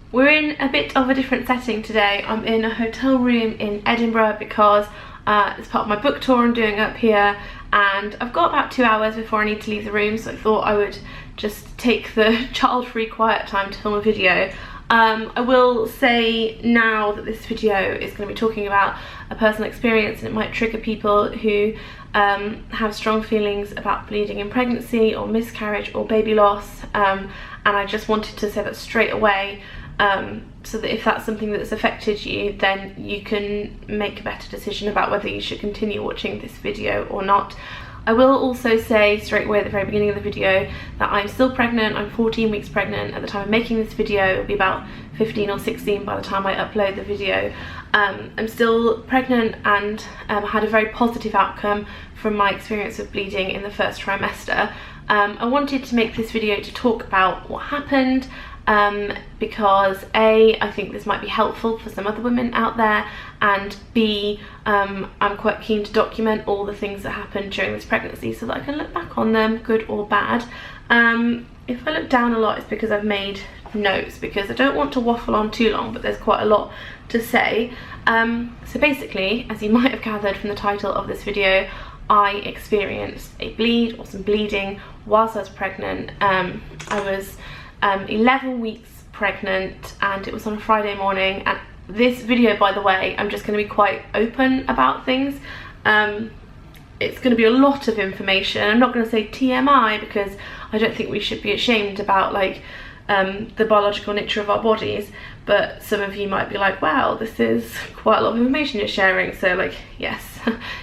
We're in a bit of a different setting today. I'm in a hotel room in Edinburgh because it's part of my book tour I'm doing up here, and I've got about 2 hours before I need to leave the room, so I thought I would just take the child-free quiet time to film a video. I will say now that this video is going to be talking about a personal experience, and it might trigger people who have strong feelings about bleeding in pregnancy or miscarriage or baby loss, and I just wanted to say that straight away, so that if that's something that's affected you, then you can make a better decision about whether you should continue watching this video or not. I will also say straight away at the very beginning of the video that I'm still pregnant. I'm 14 weeks pregnant at the time of making this video. It'll be about 15 or 16 by the time I upload the video. I'm still pregnant and had a very positive outcome from my experience of bleeding in the first trimester. I wanted to make this video to talk about what happened, because A, I think this might be helpful for some other women out there, and B, I'm quite keen to document all the things that happened during this pregnancy so that I can look back on them, good or bad. If I look down a lot, it's because I've made notes, because I don't want to waffle on too long, but there's quite a lot to say. So basically, as you might have gathered from the title of this video, I experienced a bleed or some bleeding whilst I was pregnant. I was 11 weeks pregnant, and it was on a Friday morning. And this video, by the way, I'm just going to be quite open about things. It's going to be a lot of information. I'm not going to say TMI because I don't think we should be ashamed about like the biological nature of our bodies, but some of you might be like, wow, this is quite a lot of information you're sharing. So like, yes,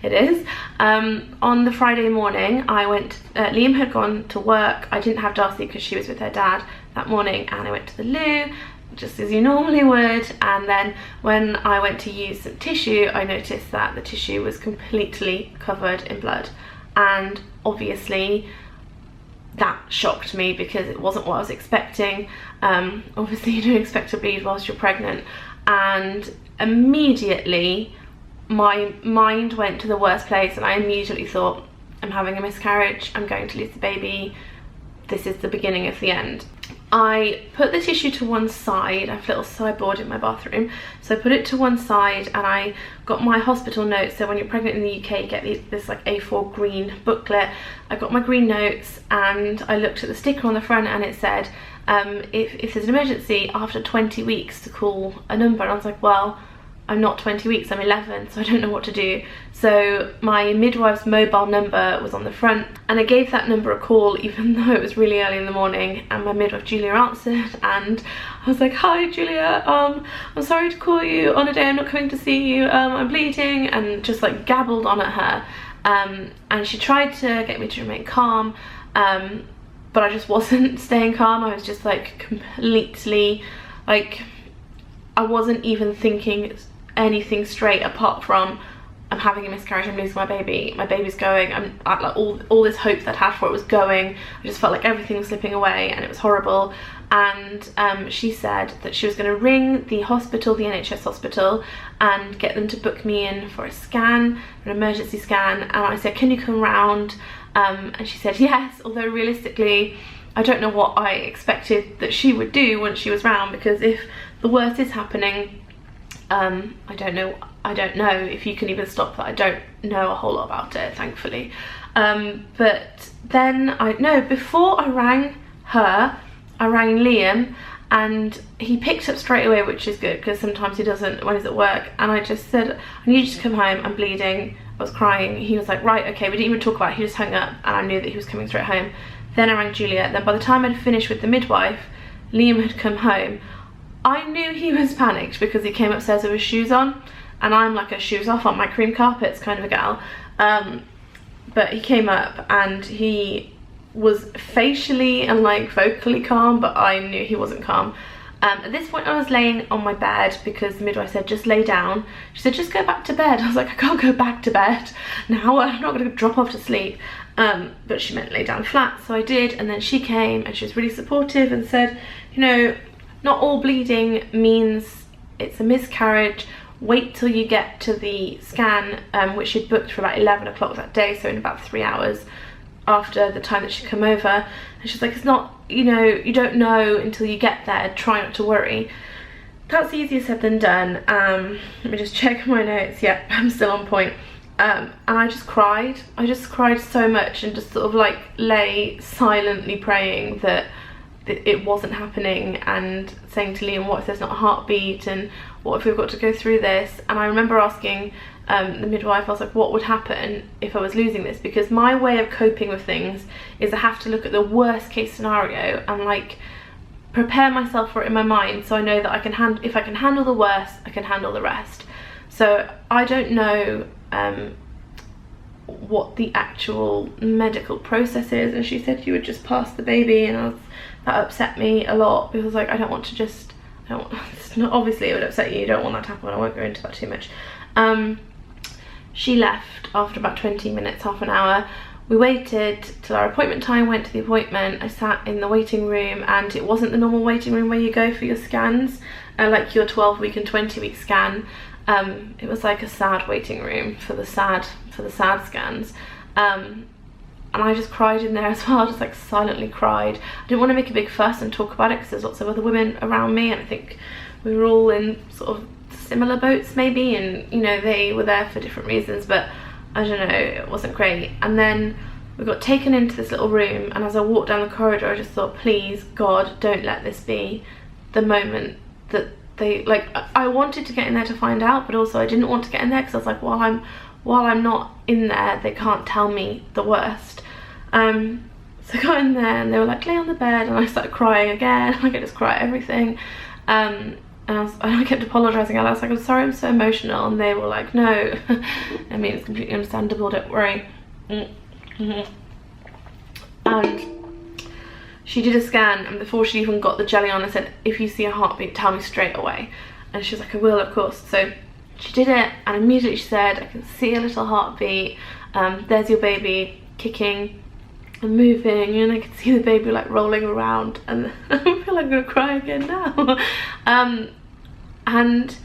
it is. On the Friday morning, I went, Liam had gone to work. I didn't have Darcy because she was with her dad that morning, and I went to the loo just as you normally would. And then when I went to use some tissue, I noticed that the tissue was completely covered in blood, and obviously that shocked me because it wasn't what I was expecting. Obviously you don't expect to bleed whilst you're pregnant, and immediately my mind went to the worst place, and I immediately thought, I'm having a miscarriage, I'm going to lose the baby, this is the beginning of the end. I put the tissue to one side. I have a little sideboard in my bathroom, so I put it to one side, and I got my hospital notes. So when you're pregnant in the UK, you get this like A4 green booklet. I got my green notes, and I looked at the sticker on the front, and it said if there's an emergency after 20 weeks to call a number. And I was like, well, I'm not 20 weeks, I'm 11, so I don't know what to do. So my midwife's mobile number was on the front, and I gave that number a call even though it was really early in the morning, and my midwife Julia answered, and I was like, hi Julia, I'm sorry to call you on a day I'm not coming to see you, I'm bleeding, and just like gabbled on at her. And she tried to get me to remain calm, but I just wasn't staying calm. I was just like completely, like, I wasn't even thinking anything straight apart from, I'm having a miscarriage, I'm losing my baby's going, I'm like all this hope that I had for it was going. I just felt like everything was slipping away, and it was horrible. And she said that she was going to ring the hospital, the NHS hospital, and get them to book me in for a scan, an emergency scan. And I said, can you come round? And she said yes, although realistically I don't know what I expected that she would do once she was round, because if the worst is happening, I don't know if you can even stop that. I don't know a whole lot about it, thankfully. But then before I rang her, I rang Liam, and he picked up straight away, which is good because sometimes he doesn't when he's at work. And I just said, I need you to come home, I'm bleeding. I was crying. He was like, right, okay. We didn't even talk about it. He just hung up, and I knew that he was coming straight home. Then I rang Julia. Then by the time I'd finished with the midwife, Liam had come home. I knew he was panicked because he came upstairs with his shoes on, and I'm like a shoes off on my cream carpets kind of a gal. But he came up, and he was facially and like vocally calm, but I knew he wasn't calm. At this point I was laying on my bed because the midwife said, just lay down. She said, just go back to bed. I was like, I can't go back to bed now, I'm not going to drop off to sleep. But she meant lay down flat, so I did. And then she came, and she was really supportive and said, you know, not all bleeding means it's a miscarriage. Wait till you get to the scan, which she'd booked for about 11 o'clock that day, so in about 3 hours. after the time that she'd come over, and she's like, it's not, you know, you don't know until you get there, try not to worry. That's easier said than done. Let me just check my notes. Yeah, I'm still on point. And I just cried so much, and just sort of like lay silently praying that it wasn't happening, and saying to Liam, what if there's not a heartbeat, and what if we've got to go through this? And I remember asking the midwife, I was like, what would happen if I was losing this? Because my way of coping with things is I have to look at the worst case scenario and like prepare myself for it in my mind, so I know that I can if I can handle the worst, I can handle the rest. So I don't know what the actual medical process is, and she said you would just pass the baby, and that upset me a lot, because like I don't want to just, obviously it would upset you, you don't want that to happen. I won't go into that too much. She left after about 20 minutes, half an hour. We waited till our appointment time, went to the appointment. I sat in the waiting room, and it wasn't the normal waiting room where you go for your scans, like your 12-week and 20-week scan. It was like a sad waiting room for the sad scans. And I just cried in there as well, just like silently cried. I didn't want to make a big fuss and talk about it, because there's lots of other women around me, and I think we were all in sort of similar boats maybe, and you know, they were there for different reasons, but I don't know, it wasn't great. And then we got taken into this little room, and as I walked down the corridor, I just thought, please God, don't let this be the moment that they, like, I wanted to get in there to find out, but also I didn't want to get in there, because I was like, while I'm not in there, they can't tell me the worst. So I got in there, and they were like, lay on the bed, and I started crying again. I could just cry at everything. And I kept apologising. I was like, I'm sorry, I'm so emotional. And they were like, no. I mean, it's completely understandable, don't worry. And she did a scan, and before she even got the jelly on, I said, if you see a heartbeat, tell me straight away. And she was like, I will, of course. So she did it, and immediately she said, I can see a little heartbeat. There's your baby kicking and moving, and I can see the baby like rolling around, and I feel like I'm gonna cry again now. And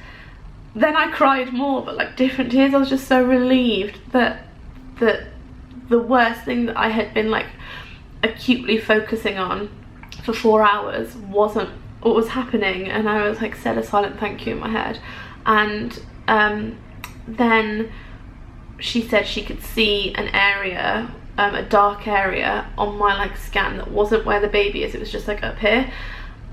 then I cried more, but like different tears. I was just so relieved that the worst thing that I had been like acutely focusing on for 4 hours wasn't what was happening, and I was like said a silent thank you in my head. And then she said she could see an area, a dark area on my like scan that wasn't where the baby is, it was just like up here.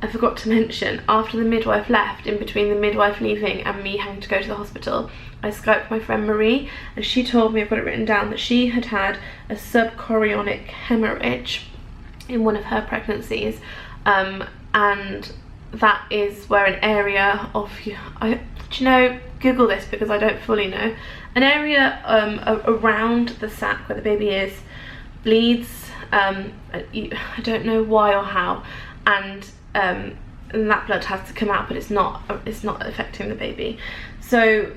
I forgot to mention, after the midwife left, in between the midwife leaving and me having to go to the hospital, I Skyped my friend Marie, and she told me, I've got it written down, that she had had a subchorionic hemorrhage in one of her pregnancies, and that is where an area of, do you know, Google this because I don't fully know, an area around the sac where the baby is bleeds. I don't know why or how, and that blood has to come out, but it's not affecting the baby. So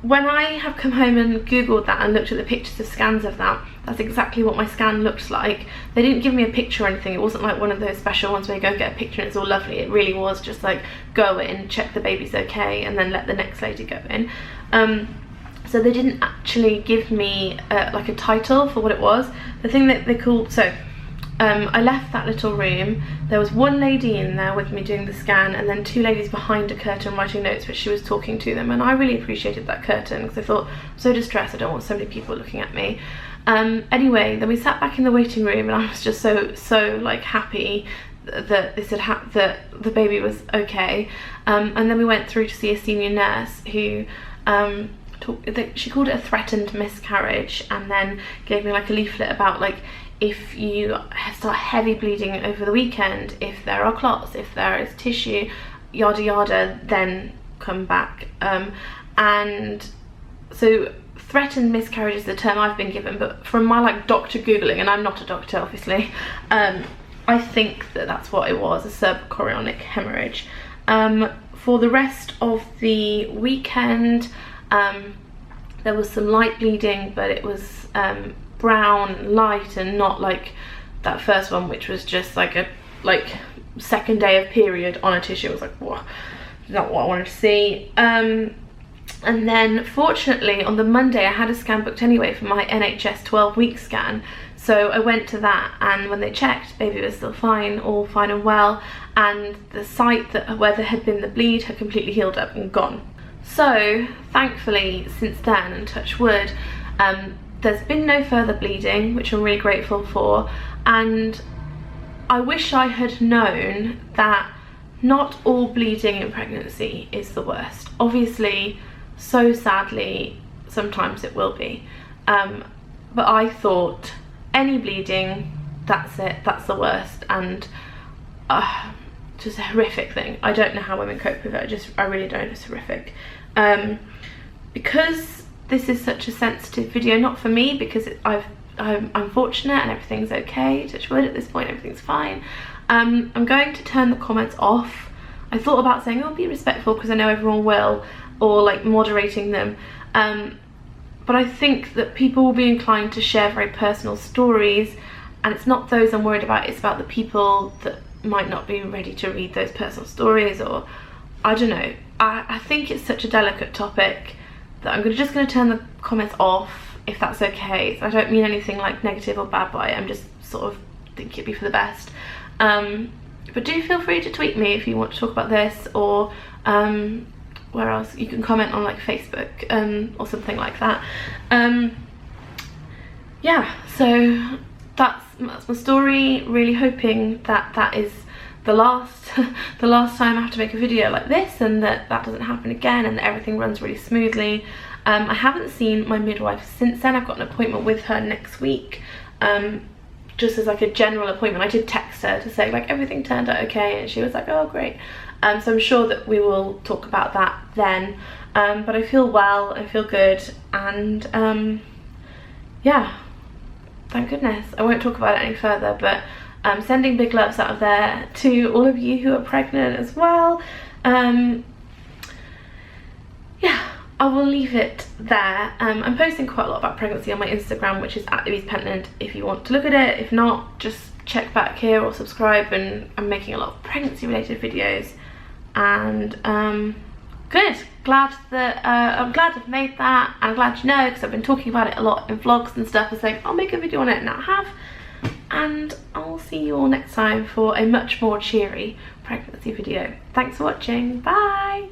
when I have come home and googled that and looked at the pictures of scans of that, that's exactly what my scan looked like. They didn't give me a picture or anything. It wasn't like one of those special ones where you go and get a picture and it's all lovely. It really was just like, go in, check the baby's okay, and then let the next lady go in. So they didn't actually give me like a title for what it was. The thing that they called, so I left that little room. There was one lady in there with me doing the scan, and then two ladies behind a curtain writing notes, but she was talking to them, and I really appreciated that curtain because I thought, I'm so distressed, I don't want so many people looking at me. Anyway, then we sat back in the waiting room, and I was just so like happy that this had that the baby was okay. And then we went through to see a senior nurse who she called it a threatened miscarriage, and then gave me like a leaflet about like, if you start heavy bleeding over the weekend, if there are clots, if there is tissue, yada yada, then come back. And so threatened miscarriage is the term I've been given, but from my like doctor googling, and I'm not a doctor obviously, I think that that's what it was, a subchorionic hemorrhage. For the rest of the weekend, there was some light bleeding, but it was brown, light, and not like that first one, which was just like a second day of period on a tissue. I was like, what? Not what I wanted to see. And then fortunately on the Monday I had a scan booked anyway for my NHS 12-week scan, So I went to that, and when they checked, baby was still fine, all fine and well, and the site where there had been the bleed had completely healed up and gone. So thankfully since then, and touch wood, there's been no further bleeding, which I'm really grateful for. And I wish I had known that not all bleeding in pregnancy is the worst. Obviously, so sadly, sometimes it will be. But I thought any bleeding, that's it, that's the worst, and just a horrific thing. I don't know how women cope with it, I really don't, it's horrific. Because this is such a sensitive video, not for me, because I'm fortunate and everything's okay, touch wood, at this point everything's fine. I'm going to turn the comments off. I thought about saying, oh, be respectful, because I know everyone will, or like moderating them. But I think that people will be inclined to share very personal stories, and it's not those I'm worried about, it's about the people that might not be ready to read those personal stories, or I don't know. I think it's such a delicate topic that I'm just going to turn the comments off, if that's okay. So I don't mean anything like negative or bad by it, I'm just sort of think it'd be for the best. But do feel free to tweet me if you want to talk about this, or where else you can comment on, like Facebook or something like that. Yeah, so that's my story. Really hoping that that is the last time I have to make a video like this, and that doesn't happen again, and that everything runs really smoothly. I haven't seen my midwife since then. I've got an appointment with her next week, just as like a general appointment. I did text her to say like everything turned out okay, and she was like, oh great. So I'm sure that we will talk about that then. But I feel well, I feel good, and yeah, thank goodness. I won't talk about it any further, but sending big loves out of there to all of you who are pregnant as well. Yeah, I will leave it there. I'm posting quite a lot about pregnancy on my Instagram, which is @Louise Pentland, if you want to look at it. If not, just check back here or subscribe, and I'm making a lot of pregnancy related videos. And good, glad that I'm glad I've made that, and I'm glad you know, because I've been talking about it a lot in vlogs and stuff, and saying I'll make a video on it, and I have. And I'll see you all next time for a much more cheery pregnancy video. Thanks for watching, bye!